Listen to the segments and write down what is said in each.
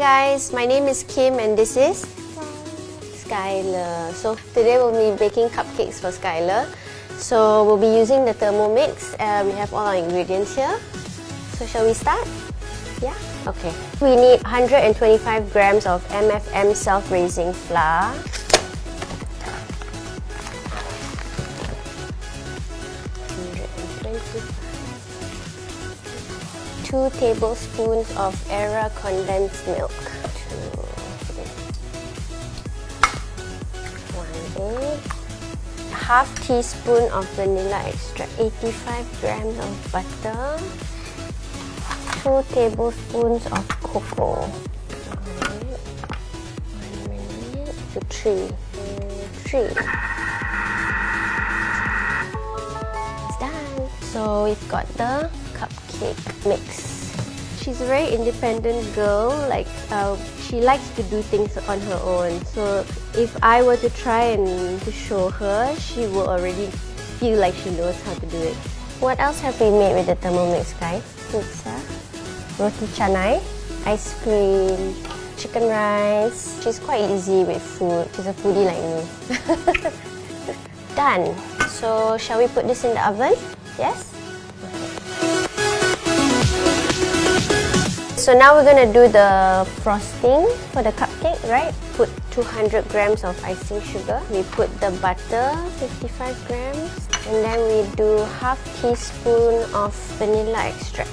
guys, my name is Kim and this is Skylar. So today we'll be baking cupcakes for Skylar. So we'll be using the Thermomix. We have all our ingredients here. So shall we start? Yeah? Okay. We need 125 grams of MFM self-raising flour. 2 tablespoons of Era condensed milk. 1 egg. Half teaspoon of vanilla extract. 85 grams of butter. 2 tablespoons of cocoa. 1 minute to 3. 3. It's done. So we've got the cupcake mix. She's a very independent girl, she likes to do things on her own. So if I were to try and to show her, she will already feel like she knows how to do it. What else have we made with the Thermomix, guys? Pizza, roti canai, ice cream, chicken rice. She's quite easy with food. She's a foodie like me. Done. So shall we put this in the oven? Yes? So now we're going to do the frosting for the cupcake, right? Put 200 grams of icing sugar. We put the butter, 55 grams. And then we do half teaspoon of vanilla extract.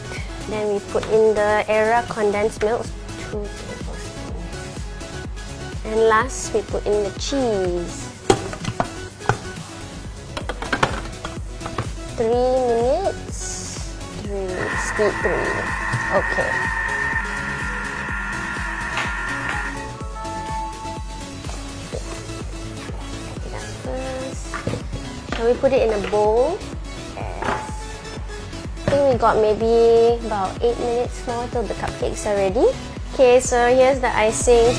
Then we put in the Era condensed milk, 2 tablespoons. And last, we put in the cheese. 3 minutes. 3, speed 3. Okay. So we put it in a bowl. Yes. I think we got maybe about 8 minutes more till the cupcakes are ready. Okay, so here's the icing.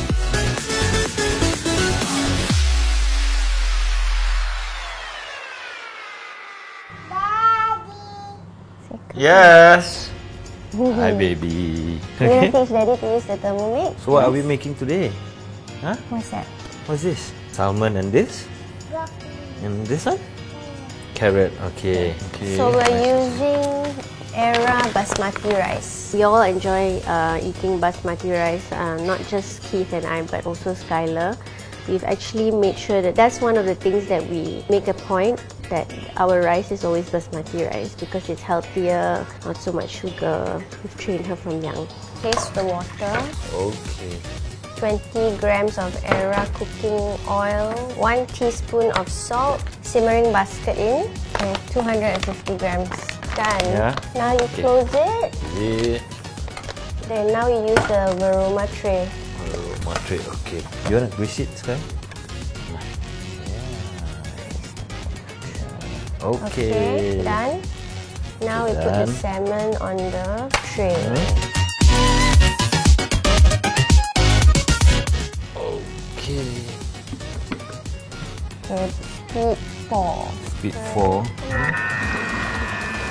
Daddy! Yes! Hi, baby. We're going to teach Daddy to use the Thermomix. So what are we making today? Huh? What's that? What's this? Salmon and this? And this one? Carrot, okay. So we're using Era Basmati Rice. We all enjoy eating Basmati rice, not just Keith and I, but also Skylar. We've actually made sure that that's one of the things that we make a point, that our rice is always Basmati rice because it's healthier, not so much sugar. We've trained her from young. Taste the water. Okay. 20 grams of Era cooking oil, 1 teaspoon of salt, simmering basket in, and 250 grams. Done. Yeah. Now you close it. Yeah. Then now you use the varoma tray. Varoma tray, okay. You want to grease it, Sky? Yeah. Okay. Done. Now we put the salmon on the tray. Speed 4. Speed 4.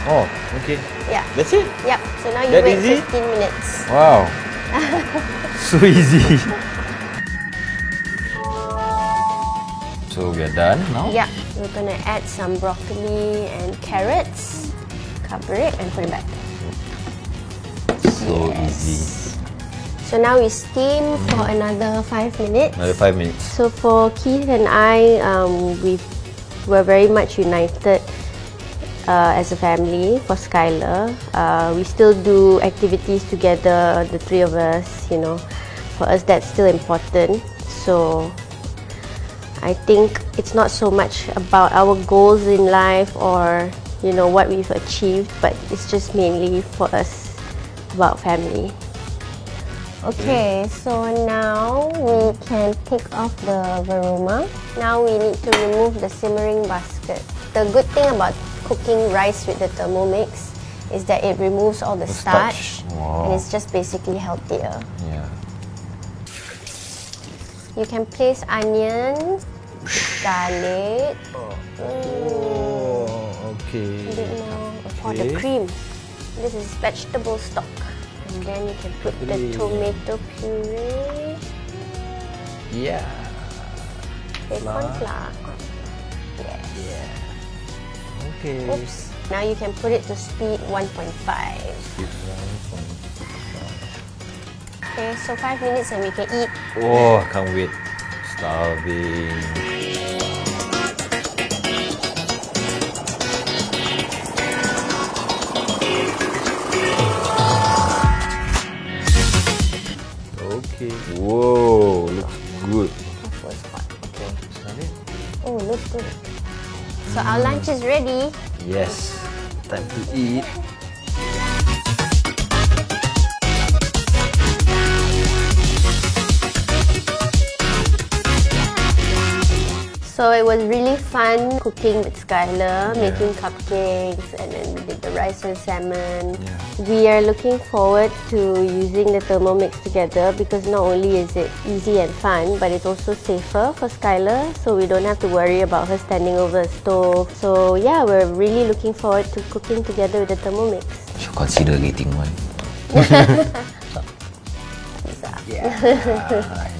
Oh, okay. Yeah. That's it? Yep. So now you wait 15 minutes. Wow. So easy. So we are done now? Yeah. We're going to add some broccoli and carrots. Cover it and put it back. So easy. So now we steam for another 5 minutes. Another 5 minutes. So for Keith and I, we were very much united as a family for Skylar. We still do activities together, the 3 of us, you know. For us, that's still important. So I think it's not so much about our goals in life or, you know, what we've achieved, but it's just mainly for us about family. Okay, so now we can take off the varoma. Now we need to remove the simmering basket. The good thing about cooking rice with the Thermomix is that it removes all the starch. Wow. And it's just basically healthier. Yeah. You can place onions, garlic. Oh, okay. A bit more for the cream. This is vegetable stock. And then you can put the tomato puree. Yeah. Bacon flour. Yes. Yeah. Okay. Oops. Now you can put it to speed 1.5. Speed 1.5. Okay, so 5 minutes and we can eat. Oh, can't wait. Starving. Okay. Whoa, looks good. Was hot. Okay. Start it. Oh, looks good. So our lunch is ready. Yes. Time to eat. So it was really fun cooking with Skylar, making cupcakes, and then we did the rice and salmon. Yeah. We are looking forward to using the Thermomix together because not only is it easy and fun, but it's also safer for Skylar, so we don't have to worry about her standing over a stove. So yeah, we're really looking forward to cooking together with the Thermomix. You should consider getting one. Thumbs up. Yeah.